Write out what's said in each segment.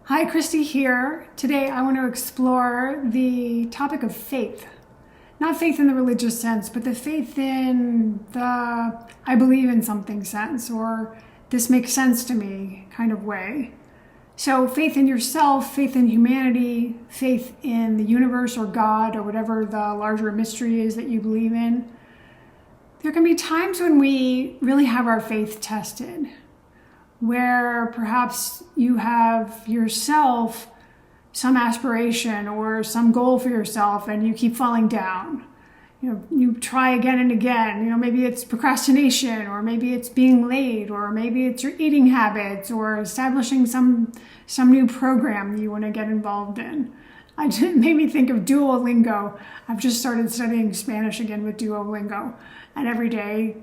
Hi, Christy here. Today I want to explore the topic of faith. Not faith in the religious sense, but the faith in the I believe in something sense, or this makes sense to me kind of way. So faith in yourself, faith in humanity, faith in the universe or God or whatever the larger mystery is that you believe in. There can be times when we really have our faith tested, where perhaps you have yourself some aspiration or some goal for yourself and you keep falling down. You try again and again. Maybe it's procrastination, or maybe it's being late, or maybe it's your eating habits, or establishing some new program that you want to get involved in. It made me think of Duolingo. I've just started studying Spanish again with Duolingo, and every day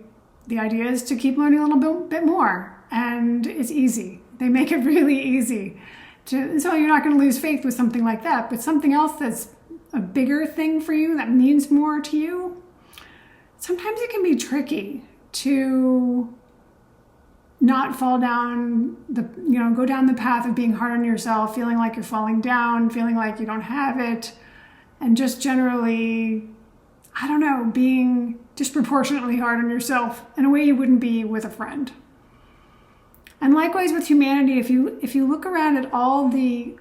the idea is to keep learning a little bit more. And it's easy. They make it really easy. So you're not going to lose faith with something like that, but something else that's a bigger thing for you that means more to you. Sometimes it can be tricky to not fall down go down the path of being hard on yourself, feeling like you're falling down, feeling like you don't have it, and just generally, being disproportionately hard on yourself in a way you wouldn't be with a friend. And likewise with humanity, if you look around at all the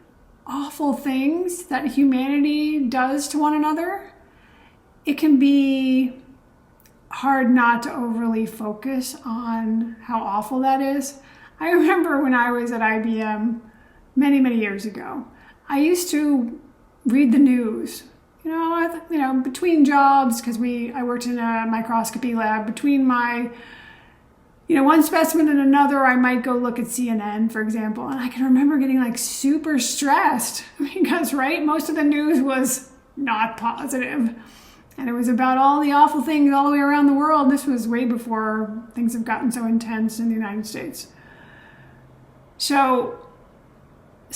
awful things that humanity does to one another, it can be hard not to overly focus on how awful that is. I remember when I was at IBM many, many years ago, I used to read the news, between jobs, because I worked in a microscopy lab. Between my one specimen and another, I might go look at CNN, for example. And I can remember getting super stressed because, most of the news was not positive. And it was about all the awful things all the way around the world. This was way before things have gotten so intense in the United States. So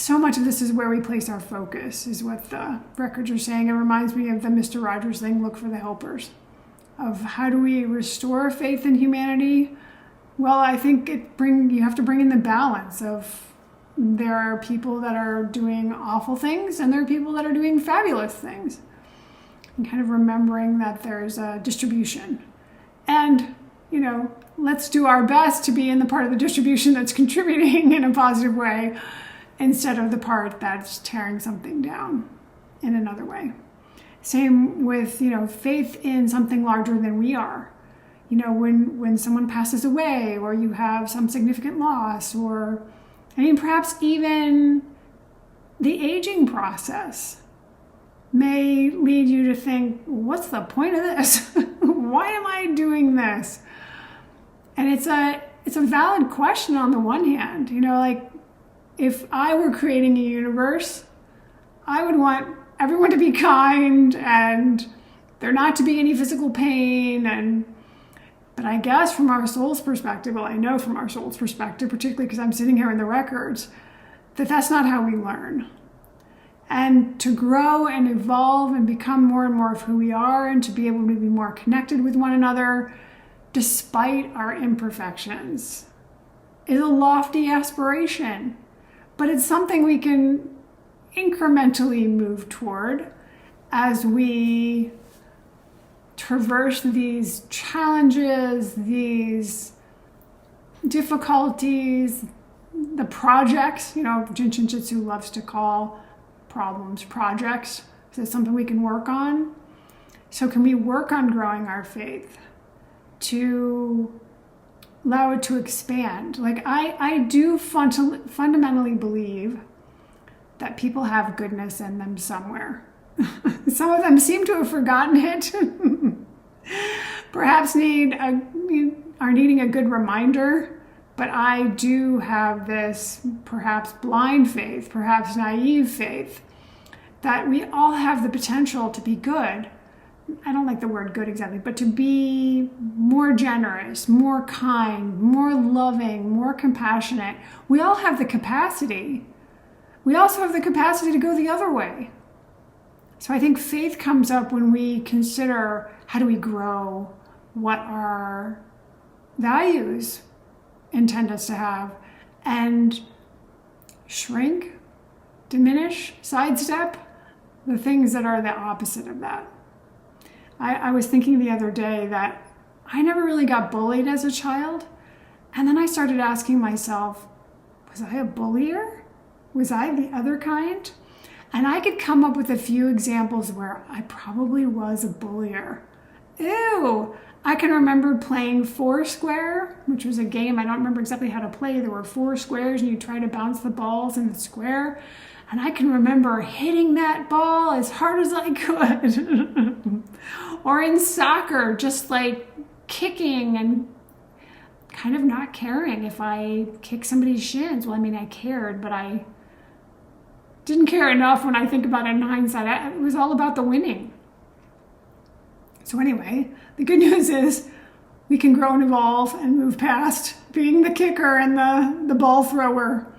much of this is where we place our focus, is what the records are saying. It reminds me of the Mr. Rogers thing, look for the helpers, of how do we restore faith in humanity. Well, I think you have to bring in the balance of there are people that are doing awful things and there are people that are doing fabulous things. And kind of remembering that there's a distribution. And, let's do our best to be in the part of the distribution that's contributing in a positive way instead of the part that's tearing something down in another way. Same with, faith in something larger than we are. When someone passes away, or you have some significant loss, or perhaps even the aging process may lead you to think, what's the point of this? Why am I doing this? And it's a valid question on the one hand. If I were creating a universe, I would want everyone to be kind and there not to be any physical pain. But I guess from our soul's perspective, I know from our soul's perspective, particularly because I'm sitting here in the records, that's not how we learn. And to grow and evolve and become more and more of who we are, and to be able to be more connected with one another, despite our imperfections, is a lofty aspiration. But it's something we can incrementally move toward as we traverse these challenges, these difficulties, the projects. Jyutsu loves to call problems projects. So it's something we can work on. So can we work on growing our faith to allow it to expand? I do fundamentally believe that people have goodness in them somewhere. Some of them seem to have forgotten it. Perhaps are needing a good reminder. But I do have this perhaps blind faith, perhaps naive faith, that we all have the potential to be good. I don't like the word good exactly, but to be more generous, more kind, more loving, more compassionate. We all have the capacity. We also have the capacity to go the other way. So I think faith comes up when we consider, how do we grow, what our values intend us to have, and shrink diminish, sidestep the things that are the opposite of that. I was thinking the other day that I never really got bullied as a child. And then I started asking myself, was I a bullier? Was I the other kind? And I could come up with a few examples where I probably was a bullier. Ew! I can remember playing Foursquare, which was a game I don't remember exactly how to play. There were 4 squares and you try to bounce the balls in the square. And I can remember hitting that ball as hard as I could. Or in soccer, just like kicking and kind of not caring if I kicked somebody's shins. Well, I mean, I cared, but I didn't care enough when I think about it in hindsight. It was all about the winning. So anyway, the good news is we can grow and evolve and move past being the kicker and the ball thrower.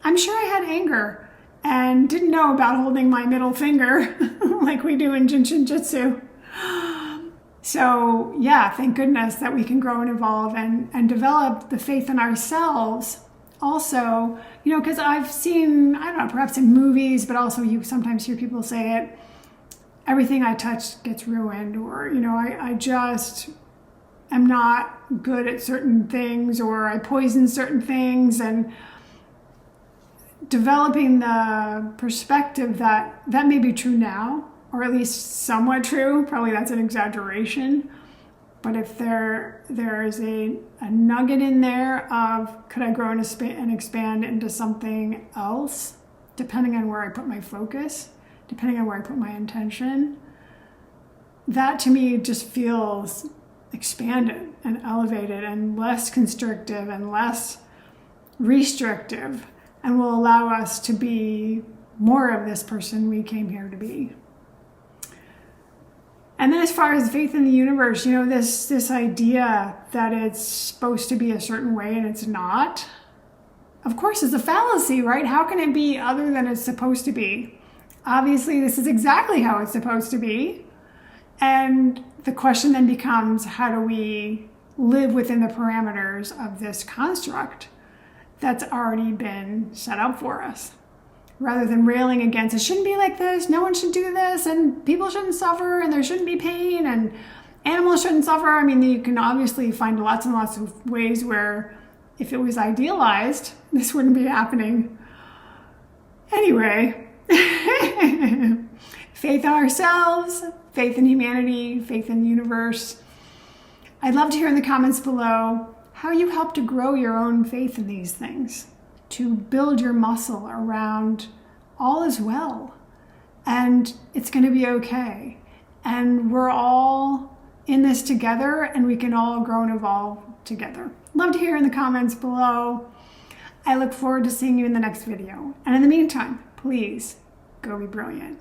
I'm sure I had anger and didn't know about holding my middle finger like we do in Jyutsu. So yeah, thank goodness that we can grow and evolve and develop the faith in ourselves. Also, you know, because I've seen, I don't know, perhaps in movies, but also you sometimes hear people say it, everything I touch gets ruined, or, you know, I just am not good at certain things, or I poison certain things, and developing the perspective that that may be true now, or at least somewhat true. Probably that's an exaggeration. But if there is a nugget in there of could I grow and expand into something else, depending on where I put my focus, depending on where I put my intention, that to me just feels expanded and elevated and less constrictive and less restrictive, and will allow us to be more of this person we came here to be. And then as far as faith in the universe, you know, this idea that it's supposed to be a certain way and it's not, of course, is a fallacy, right? How can it be other than it's supposed to be? Obviously, this is exactly how it's supposed to be. And the question then becomes, how do we live within the parameters of this construct that's already been set up for us? Rather than railing against, it shouldn't be like this, no one should do this, and people shouldn't suffer, and there shouldn't be pain, and animals shouldn't suffer. I mean, you can obviously find lots and lots of ways where if it was idealized, this wouldn't be happening. Anyway, faith in ourselves, faith in humanity, faith in the universe. I'd love to hear in the comments below how you help to grow your own faith in these things, to build your muscle around all is well, and it's going to be okay. And we're all in this together, and we can all grow and evolve together. Love to hear in the comments below. I look forward to seeing you in the next video. And in the meantime, please go be brilliant.